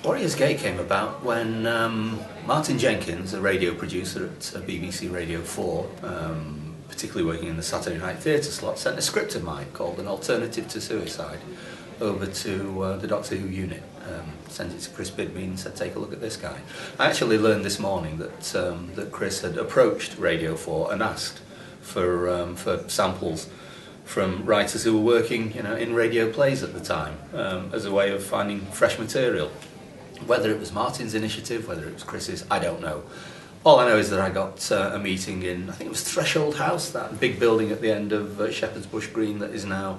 Warrior's Gate came about when Martin Jenkins, a radio producer at BBC Radio 4, particularly working in the Saturday night theatre slot, sent a script of mine called An Alternative to Suicide over to the Doctor Who unit. Sent it to Chris Bidmead and said, take a look at this guy. I actually learned this morning that Chris had approached Radio 4 and asked for samples from writers who were working, in radio plays at the time, as a way of finding fresh material. Whether it was Martin's initiative, whether it was Chris's, I don't know. All I know is that I got a meeting in, I think it was Threshold House, that big building at the end of Shepherd's Bush Green that is now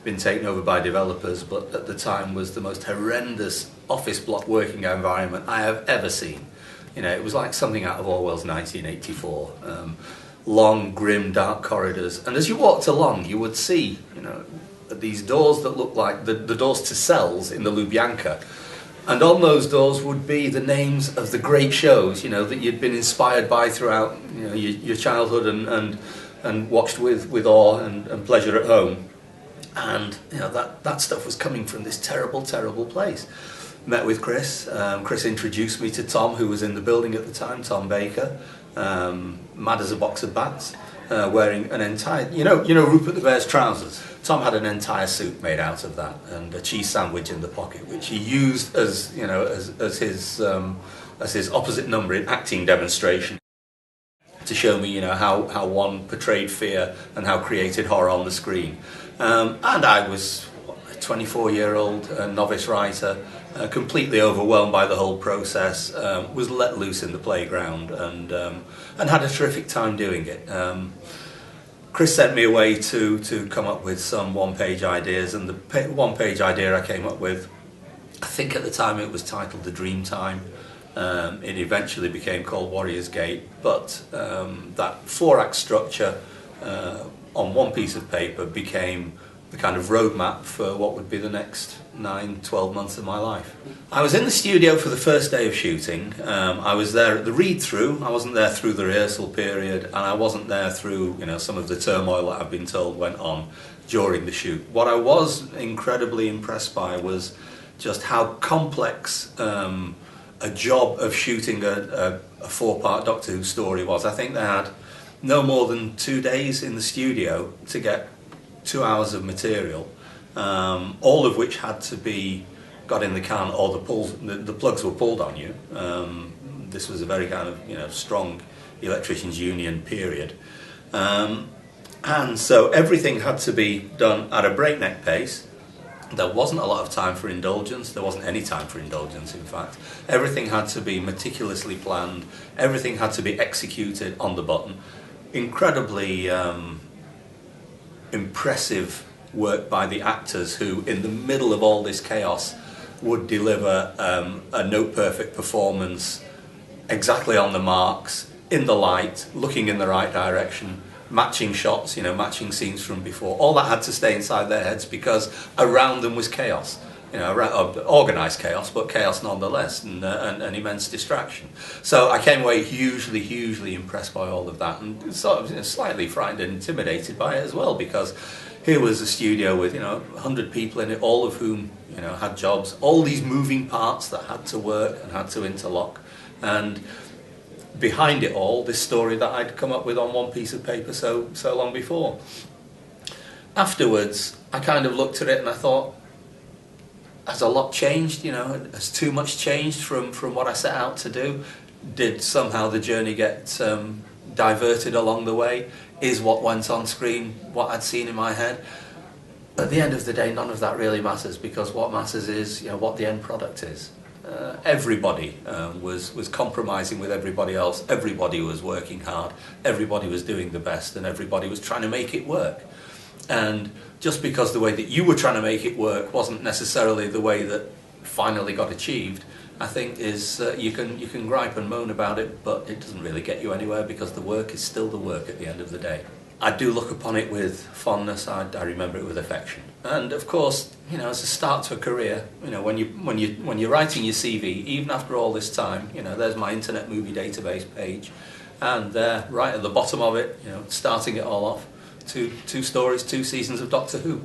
been taken over by developers, but at the time was the most horrendous office block working environment I have ever seen. It was like something out of Orwell's 1984. Long, grim, dark corridors, and as you walked along, you would see, these doors that looked like the doors to cells in the Lubyanka. And on those doors would be the names of the great shows, that you'd been inspired by throughout, your childhood and watched with awe and pleasure at home. And that stuff was coming from this terrible, terrible place. Met with Chris. Chris introduced me to Tom, who was in the building at the time, Tom Baker, mad as a box of bats, wearing an entire, Rupert the Bear's trousers. Tom had an entire suit made out of that, and a cheese sandwich in the pocket, which he used as his opposite number in acting demonstration to show me, how one portrayed fear and how created horror on the screen. And I was a 24-year-old novice writer, completely overwhelmed by the whole process, was let loose in the playground and had a terrific time doing it. Chris sent me away to come up with some one-page ideas, and the one-page idea I came up with, I think at the time it was titled The Dream Time. It eventually became called Warrior's Gate, but that four-act structure on one piece of paper became the kind of roadmap for what would be the next 9-12 months of my life. I was in the studio for the first day of shooting. I was there at the read-through. I wasn't there through the rehearsal period, and I wasn't there through some of the turmoil that I've been told went on during the shoot. What I was incredibly impressed by was just how complex a job of shooting a four-part Doctor Who story was. I think they had no more than 2 days in the studio to get 2 hours of material, all of which had to be got in the can, or the plugs were pulled on you. This was a very kind of strong electricians union period, and so everything had to be done at a breakneck pace. There wasn't a lot of time for indulgence. There wasn't any time for indulgence, in fact. Everything had to be meticulously planned. Everything had to be executed on the button. Incredibly impressive work by the actors who, in the middle of all this chaos, would deliver a note-perfect performance, exactly on the marks, in the light, looking in the right direction, matching shots, matching scenes from before. All that had to stay inside their heads because around them was chaos. Organised chaos, but chaos nonetheless, and an immense distraction. So I came away hugely, hugely impressed by all of that, and sort of slightly frightened and intimidated by it as well, because here was a studio with 100 people in it, all of whom had jobs, all these moving parts that had to work and had to interlock, and behind it all, this story that I'd come up with on one piece of paper so long before. Afterwards, I kind of looked at it and I thought, has a lot changed? Has too much changed from what I set out to do? Did somehow the journey get diverted along the way? Is what went on screen what I'd seen in my head? At the end of the day, none of that really matters, because what matters is what the end product is. Everybody was compromising with everybody else. Everybody was working hard. Everybody was doing the best, and everybody was trying to make it work. And just because the way that you were trying to make it work wasn't necessarily the way that finally got achieved, I think is you can gripe and moan about it, but it doesn't really get you anywhere, because the work is still the work at the end of the day. I do look upon it with fondness. I remember it with affection. And of course, as a start to a career, when you're writing your CV, even after all this time, there's my Internet Movie Database page, and there, right at the bottom of it, starting it all off, two stories, 2 seasons of Doctor Who.